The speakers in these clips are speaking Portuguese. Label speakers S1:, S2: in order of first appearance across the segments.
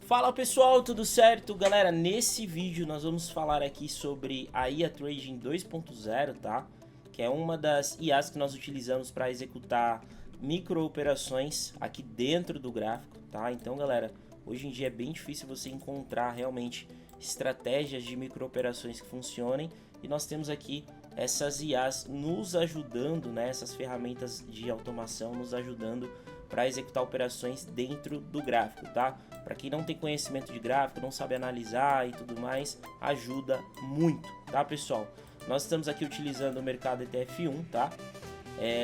S1: Fala pessoal, tudo certo? Galera, nesse vídeo nós vamos falar aqui sobre a IA Trading 2.0, tá? Que é uma das IAs que nós utilizamos para executar micro operações aqui dentro do gráfico, tá? Então galera, hoje em dia é bem difícil você encontrar realmente estratégias de micro operações que funcionem, e nós temos aqui essas IAs nos ajudando, né? Essas ferramentas de automação nos ajudando para executar operações dentro do gráfico, tá? Para quem não tem conhecimento de gráfico, não sabe analisar e tudo mais, ajuda muito, tá pessoal? Nós estamos aqui utilizando o mercado ETF1, tá?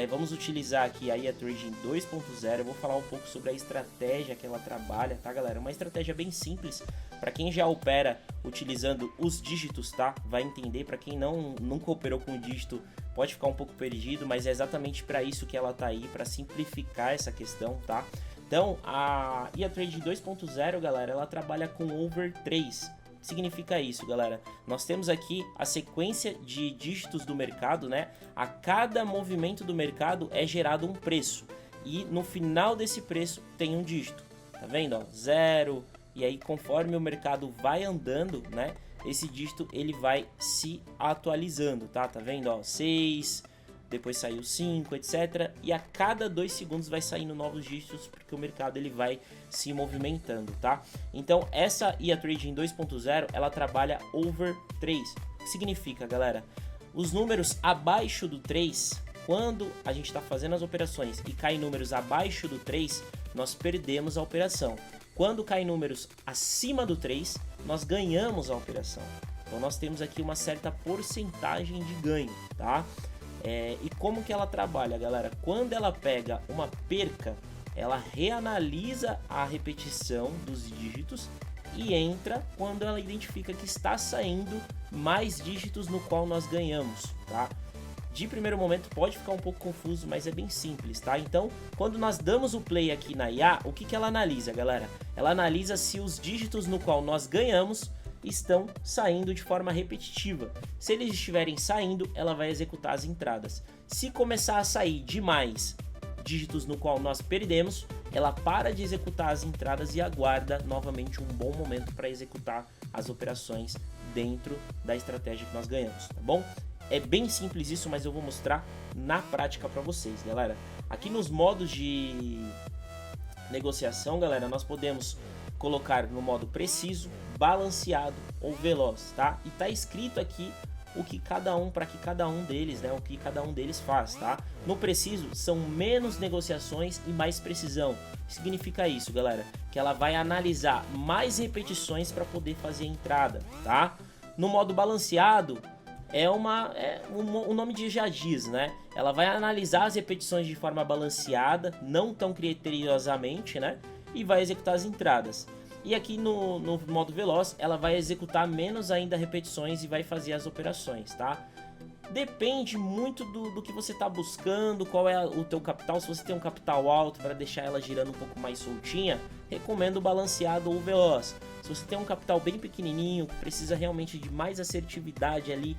S1: Vamos utilizar aqui a IA Trading 2.0, eu vou falar um pouco sobre a estratégia que ela trabalha, tá galera? Uma estratégia bem simples, para quem já opera utilizando os dígitos, tá? Vai entender, para quem nunca operou com o dígito, pode ficar um pouco perdido, mas é exatamente para isso que ela tá aí, para simplificar essa questão, tá? Então, a IA Trading 2.0, galera, ela trabalha com Over 3. O que significa isso, galera? Nós temos aqui a sequência de dígitos do mercado, né? A cada movimento do mercado é gerado um preço. E no final desse preço tem um dígito. Tá vendo? Ó, 0. E aí, conforme o mercado vai andando, né? Esse dígito ele vai se atualizando, tá? Tá vendo? Ó, 6, depois saiu 5, etc. E a cada 2 segundos vai saindo novos dígitos, porque o mercado ele vai se movimentando, tá? Então, essa IA Trading 2.0, ela trabalha Over 3. O que significa, galera? Os números abaixo do 3, quando a gente está fazendo as operações e cai números abaixo do 3, nós perdemos a operação. Quando cai números acima do 3, nós ganhamos a operação. Então nós temos aqui uma certa porcentagem de ganho, tá? E como que ela trabalha, galera? Quando ela pega uma perca, ela reanalisa a repetição dos dígitos e entra quando ela identifica que está saindo mais dígitos no qual nós ganhamos, tá? De primeiro momento pode ficar um pouco confuso, mas é bem simples, tá? Então, quando nós damos o play aqui na IA, o que ela analisa, galera? Ela analisa se os dígitos no qual nós ganhamos estão saindo de forma repetitiva. Se eles estiverem saindo, ela vai executar as entradas. Se começar a sair demais dígitos no qual nós perdemos, ela para de executar as entradas e aguarda novamente um bom momento para executar as operações dentro da estratégia que nós ganhamos, tá bom? É bem simples isso, mas eu vou mostrar na prática para vocês, galera. Aqui nos modos de negociação, galera, nós podemos colocar no modo preciso, balanceado ou veloz, tá? E tá escrito aqui o que cada um, para que cada um deles, né? O que cada um deles faz, tá? No preciso são menos negociações e mais precisão. O que significa isso, galera? Que ela vai analisar mais repetições para poder fazer a entrada, tá? No modo balanceado, o nome de já diz, né? Ela vai analisar as repetições de forma balanceada, não tão criteriosamente, né? E vai executar as entradas. E aqui no modo veloz, ela vai executar menos ainda repetições e vai fazer as operações, tá? Depende muito do que você está buscando, qual é o teu capital. Se você tem um capital alto para deixar ela girando um pouco mais soltinha, recomendo o balanceado ou veloz. Se você tem um capital bem pequenininho, que precisa realmente de mais assertividade ali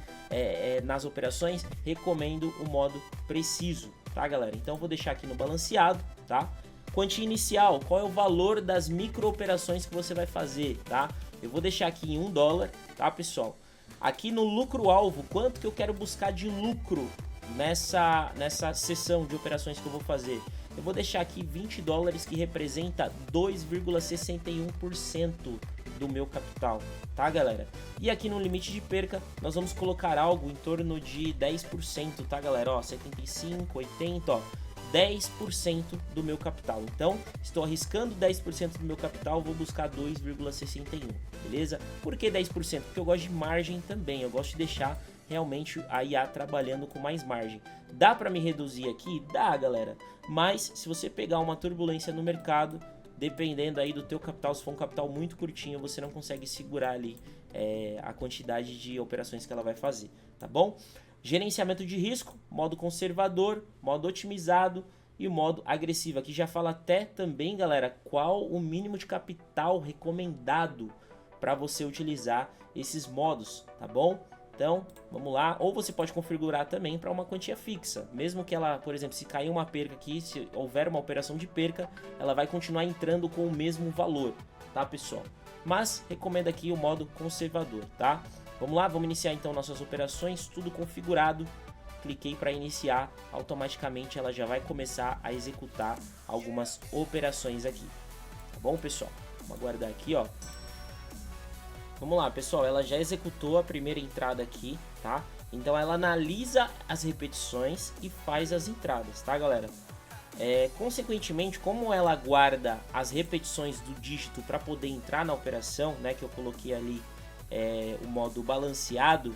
S1: nas operações, recomendo o modo preciso, tá galera? Então eu vou deixar aqui no balanceado, tá? Quantia inicial, qual é o valor das micro operações que você vai fazer, tá? Eu vou deixar aqui em $1, tá pessoal? Aqui no lucro-alvo, quanto que eu quero buscar de lucro nessa sessão de operações que eu vou fazer? Eu vou deixar aqui $20, que representa 2,61% do meu capital, tá galera? E aqui no limite de perca, nós vamos colocar algo em torno de 10%, tá galera? Ó, 75, 80, ó. 10% do meu capital. Então, estou arriscando 10% do meu capital, vou buscar 2,61, beleza? Por que 10%? Porque eu gosto de margem também, eu gosto de deixar realmente a IA trabalhando com mais margem. Dá para me reduzir aqui? Dá, galera. Mas se você pegar uma turbulência no mercado, dependendo aí do teu capital, se for um capital muito curtinho, você não consegue segurar ali a quantidade de operações que ela vai fazer, tá bom? Gerenciamento de risco, modo conservador, modo otimizado e o modo agressivo. Aqui já fala até também, galera, qual o mínimo de capital recomendado para você utilizar esses modos, tá bom? Então, vamos lá. Ou você pode configurar também para uma quantia fixa. Mesmo que ela, por exemplo, se cair uma perca aqui, se houver uma operação de perca, ela vai continuar entrando com o mesmo valor. tá, pessoal? Mas recomendo aqui o modo conservador, tá? Vamos lá, vamos iniciar então nossas operações, tudo configurado. Cliquei para iniciar, automaticamente ela já vai começar a executar algumas operações aqui, tá bom, pessoal? Vamos aguardar aqui, ó. Vamos lá, pessoal, ela já executou a primeira entrada aqui, tá? Então ela analisa as repetições e faz as entradas, tá, galera? Consequentemente, como ela guarda as repetições do dígito para poder entrar na operação, né, que eu coloquei ali o modo balanceado,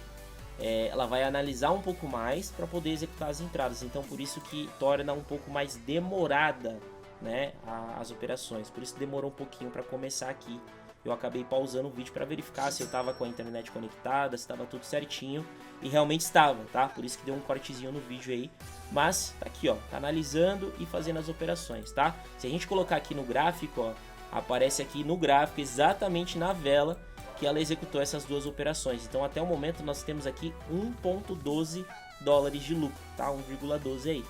S1: ela vai analisar um pouco mais para poder executar as entradas. Então por isso que torna um pouco mais demorada, né, as operações. Por isso demorou um pouquinho para começar aqui. Eu acabei pausando o vídeo para verificar se eu estava com a internet conectada, se estava tudo certinho, e realmente estava, tá? Por isso que deu um cortezinho no vídeo aí, mas tá aqui, ó, tá analisando e fazendo as operações, tá? Se a gente colocar aqui no gráfico, ó, aparece aqui no gráfico exatamente na vela que ela executou essas duas operações. Então até o momento nós temos aqui 1,12 dólares de lucro, tá? 1,12 aí.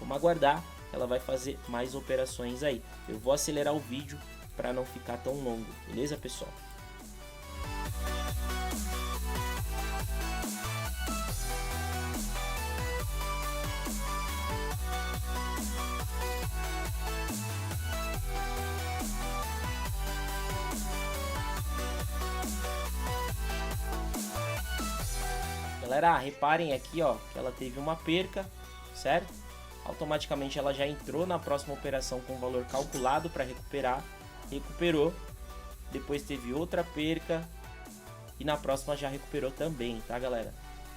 S1: Vamos aguardar, ela vai fazer mais operações aí. Eu vou acelerar o vídeo para não ficar tão longo, beleza, pessoal? Galera, reparem aqui, ó, que ela teve uma perca, certo? Automaticamente ela já entrou na próxima operação com o valor calculado para recuperar. Recuperou, depois teve outra perca e na próxima já recuperou também, tá, galera?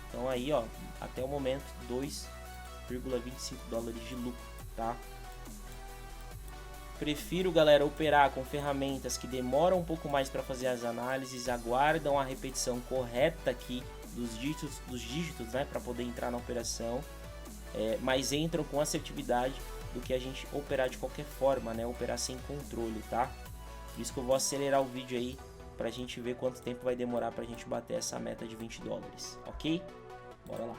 S1: Então aí, ó, até o momento 2,25 dólares de lucro, tá? Prefiro, galera, operar com ferramentas que demoram um pouco mais para fazer as análises, aguardam a repetição correta aqui dos dígitos, né, para poder entrar na operação, mas entram com assertividade do que a gente operar de qualquer forma, né, operar sem controle, tá? Por isso que eu vou acelerar o vídeo aí pra gente ver quanto tempo vai demorar pra gente bater essa meta de 20 dólares, ok? Bora lá.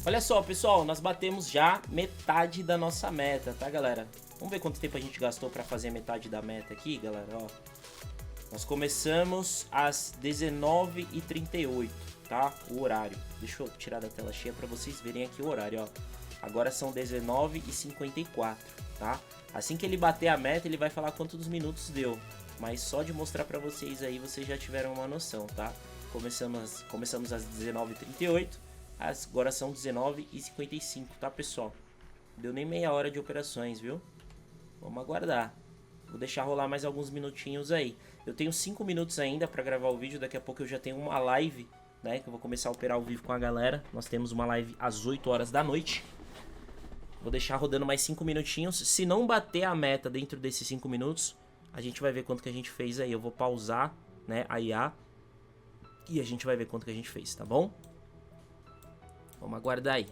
S1: Olha só, pessoal, nós batemos já metade da nossa meta, tá, galera? Vamos ver quanto tempo a gente gastou pra fazer metade da meta aqui, galera, ó. Nós começamos às 19h38, tá? O horário. Deixa eu tirar da tela cheia pra vocês verem aqui o horário, ó. Agora são 19h54, tá? Assim que ele bater a meta, ele vai falar quantos minutos deu. Mas só de mostrar pra vocês aí, vocês já tiveram uma noção, tá? Começamos às 19h38, agora são 19h55, tá, pessoal? Deu nem meia hora de operações, viu? Vamos aguardar. Vou deixar rolar mais alguns minutinhos aí. Eu tenho 5 minutos ainda pra gravar o vídeo, daqui a pouco eu já tenho uma live, né? Que eu vou começar a operar ao vivo com a galera. Nós temos uma live às 8 horas da noite. Vou deixar rodando mais 5 minutinhos. Se não bater a meta dentro desses 5 minutos, a gente vai ver quanto que a gente fez aí. Eu vou pausar, né, a IA. E a gente vai ver quanto que a gente fez, tá bom? Vamos aguardar aí.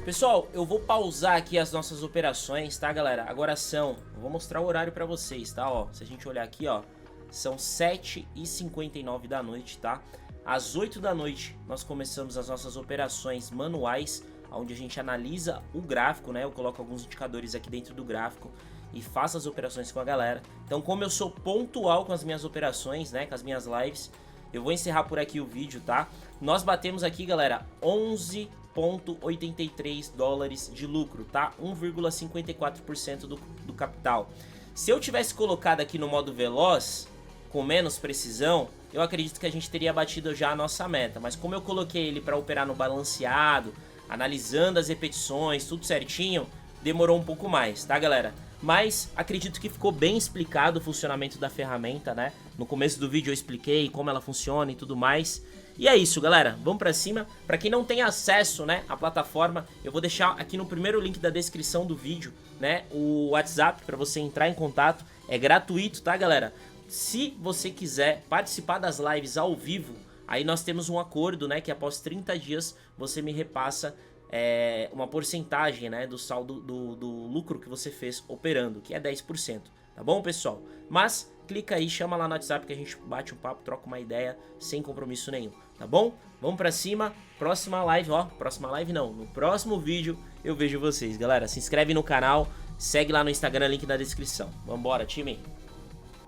S1: Pessoal, eu vou pausar aqui as nossas operações, tá, galera? Agora eu vou mostrar o horário pra vocês, tá, ó. Se a gente olhar aqui, ó, são 7h59 da noite, tá? Às 8 da noite nós começamos as nossas operações manuais, onde a gente analisa o gráfico, né? Eu coloco alguns indicadores aqui dentro do gráfico e faço as operações com a galera. Então, como eu sou pontual com as minhas operações, né, com as minhas lives, eu vou encerrar por aqui o vídeo, tá? Nós batemos aqui, galera, 11,83 dólares de lucro, tá? 1,54% do capital. Se eu tivesse colocado aqui no modo veloz, com menos precisão, eu acredito que a gente teria batido já a nossa meta. Mas como eu coloquei ele para operar no balanceado, analisando as repetições, tudo certinho, demorou um pouco mais, tá, galera? Mas acredito que ficou bem explicado o funcionamento da ferramenta, né? No começo do vídeo eu expliquei como ela funciona e tudo mais. E é isso, galera, vamos pra cima. Pra quem não tem acesso, né, à plataforma, eu vou deixar aqui no primeiro link da descrição do vídeo, né, o WhatsApp pra você entrar em contato. É gratuito, tá, galera? Se você quiser participar das lives ao vivo, aí nós temos um acordo, né, que após 30 dias você me repassa uma porcentagem, né, do saldo do lucro que você fez operando, que é 10%, tá bom, pessoal? Mas clica aí, chama lá no WhatsApp que a gente bate um papo, troca uma ideia sem compromisso nenhum, tá bom? Vamos pra cima, próxima live, ó, próxima live não, no próximo vídeo eu vejo vocês, galera. Se inscreve no canal, segue lá no Instagram, link na descrição. Vambora, time!